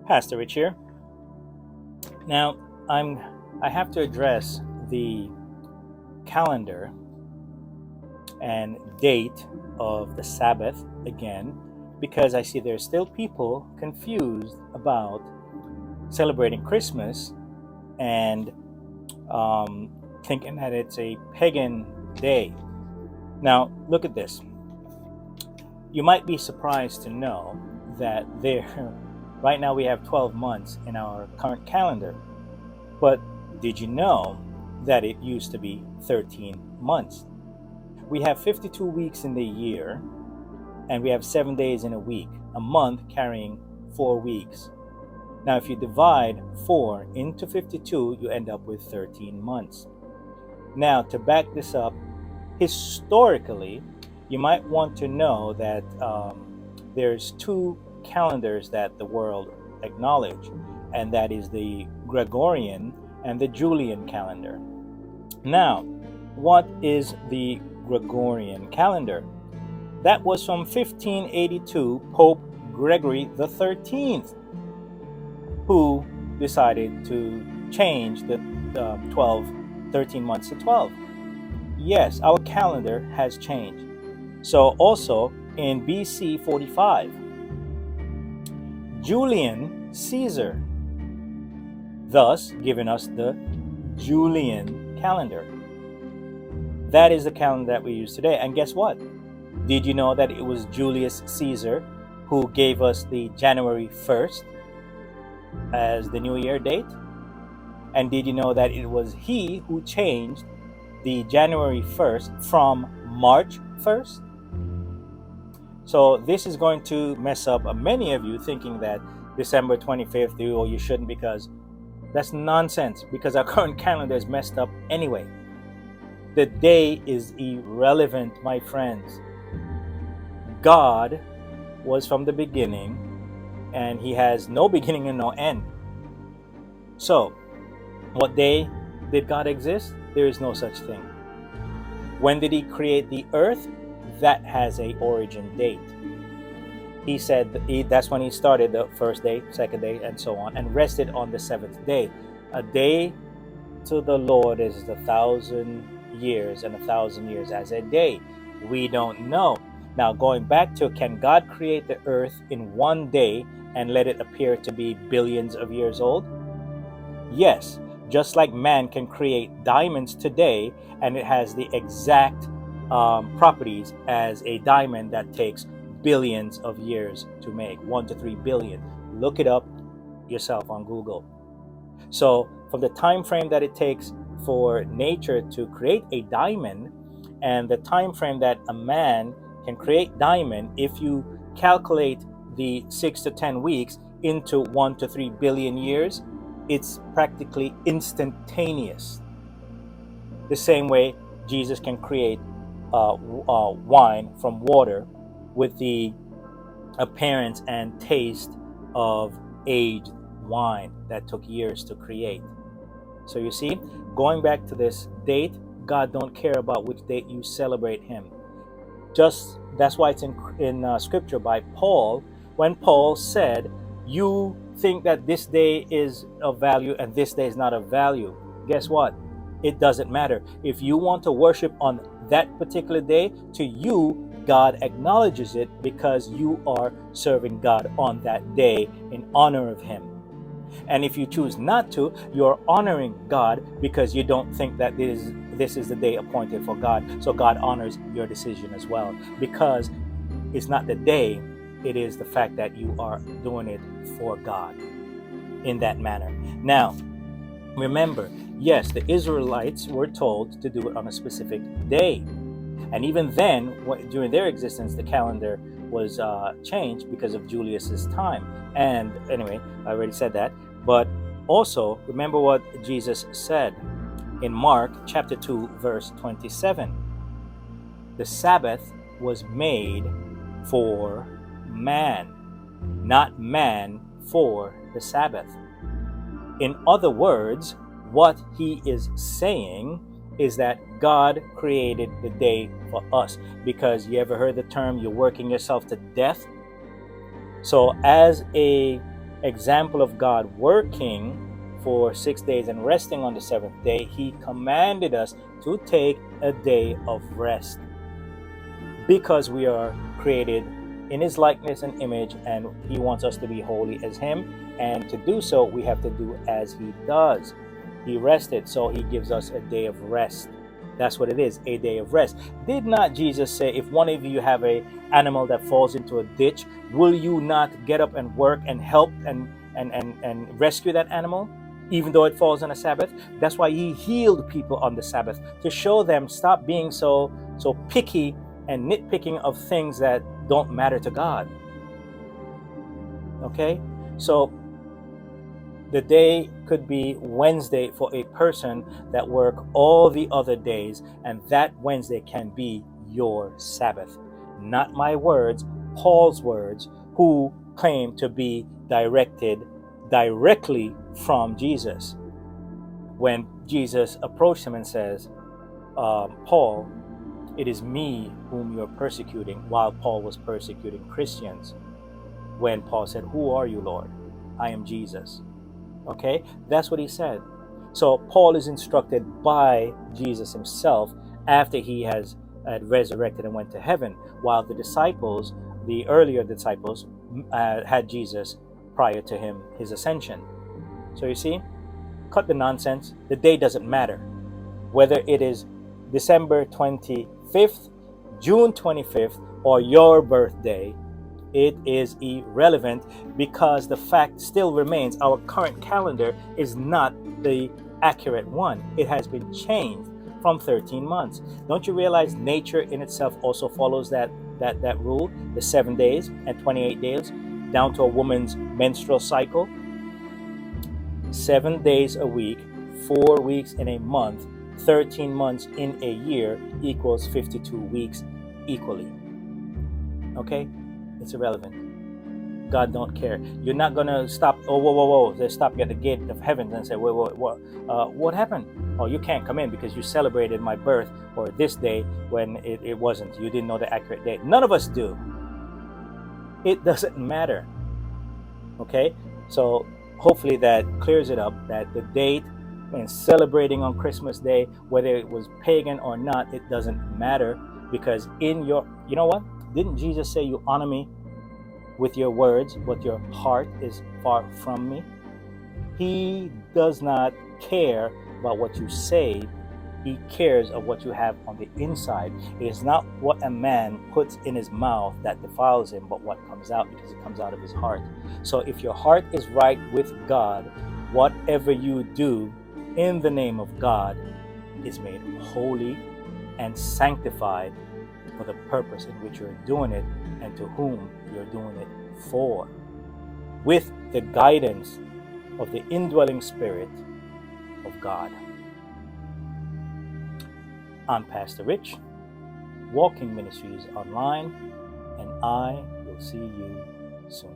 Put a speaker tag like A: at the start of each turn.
A: Pastor Rich here. Now, I have to address the calendar and date of the Sabbath again because I see there's still people confused about celebrating Christmas and thinking that it's a pagan day. Now, look at this. You might be surprised to know that right now we have 12 months in our current calendar. But did you know that it used to be 13 months? We have 52 weeks in the year, and we have 7 days in a week, a month carrying 4 weeks. Now, if you divide 4 into 52, you end up with 13 months. Now, to back this up, historically, you might want to know that there's two calendars that the world acknowledge, and that is the Gregorian and the Julian calendar. Now, what is the Gregorian calendar? That was from 1582, Pope Gregory the 13th, who decided to change the 13 months to 12. Yes, our calendar has changed. So also in BC 45, Julian Caesar, thus giving us the Julian calendar. That is the calendar that we use today. And guess what? Did you know that it was Julius Caesar who gave us the January 1st as the New Year date? And did you know that it was he who changed the January 1st from March 1st? So this is going to mess up many of you thinking that December 25th, you shouldn't, because that's nonsense, because our current calendar is messed up anyway. The day is irrelevant, my friends. God was from the beginning, and he has no beginning and no end. So, what day did God exist? There is no such thing. When did he create the earth? That has a origin date. He said that's when he started the first day, second day, and so on, and rested on the seventh day. A day to the Lord is 1,000 years, and 1,000 years as a day. We don't know. Now, going back to, can God create the earth in one day and let it appear to be billions of years old? Yes, just like man can create diamonds today, and it has the exact properties as a diamond that takes billions of years to make, 1 to 3 billion. Look it up yourself on Google. So from the time frame that it takes for nature to create a diamond and the time frame that a man can create diamond, if you calculate the 6 to 10 weeks into 1 to 3 billion years, it's practically instantaneous. The same way Jesus can create wine from water with the appearance and taste of aged wine that took years to create. So you see, going back to this date, God don't care about which date you celebrate him. Just that's why it's in scripture by Paul, when Paul said, you think that this day is of value and this day is not of value. Guess what? It doesn't matter. If you want to worship on that particular day, to you, God acknowledges it because you are serving God on that day in honor of him. And if you choose not to, you're honoring God because you don't think that this is the day appointed for God. So God honors your decision as well, because it's not the day, it is the fact that you are doing it for God in that manner. Now, remember, yes, the Israelites were told to do it on a specific day. And even then, during their existence, the calendar was changed because of Julius's time. And anyway, I already said that. But also, remember what Jesus said in Mark chapter 2, verse 27. The Sabbath was made for man, not man for the Sabbath. In other words, what he is saying is that God created the day for us. Because you ever heard the term, you're working yourself to death? So as a example of God working for 6 days and resting on the seventh day, he commanded us to take a day of rest because we are created in his likeness and image, and he wants us to be holy as him. And to do so, we have to do as he does. He rested, so he gives us a day of rest. That's what it is, a day of rest. Did not Jesus say, if one of you have a animal that falls into a ditch, will you not get up and work and help and rescue that animal, even though it falls on a Sabbath? That's why he healed people on the Sabbath, to show them, stop being so picky and nitpicking of things that don't matter to God. Okay? So the day could be Wednesday for a person that work all the other days, and that Wednesday can be your Sabbath. Not my words, Paul's words, who claim to be directly from Jesus. When Jesus approached him and says, Paul, it is me whom you're persecuting, while Paul was persecuting Christians. When Paul said, who are you, Lord? I am Jesus. Okay, that's what he said. So Paul is instructed by Jesus himself after he had resurrected and went to heaven, while the disciples, the earlier disciples, had Jesus prior to his ascension. So you see, cut the nonsense. The day doesn't matter. Whether it is December 25th, June 25th, or your birthday, it is irrelevant, because the fact still remains our current calendar is not the accurate one. It has been changed from 13 months. Don't you realize nature in itself also follows that rule, the 7 days and 28 days, down to a woman's menstrual cycle? 7 days a week, 4 weeks in a month, 13 months in a year equals 52 weeks equally. Okay? It's irrelevant. God don't care. You're not gonna stop. Oh, whoa! They stop you at the gate of heaven and say, what happened? Oh, you can't come in because you celebrated my birth or this day when it wasn't. You didn't know the accurate date. None of us do. It doesn't matter. Okay, so hopefully that clears it up. That the date and celebrating on Christmas Day, whether it was pagan or not, it doesn't matter, because you know what? Didn't Jesus say, you honor me with your words, but your heart is far from me? He does not care about what you say. He cares of what you have on the inside. It is not what a man puts in his mouth that defiles him, but what comes out, because it comes out of his heart. So if your heart is right with God, whatever you do in the name of God is made holy and sanctified for the purpose in which you're doing it and to whom you're doing it for, with the guidance of the indwelling Spirit of God. I'm Pastor Rich, Walking Ministries Online, and I will see you soon.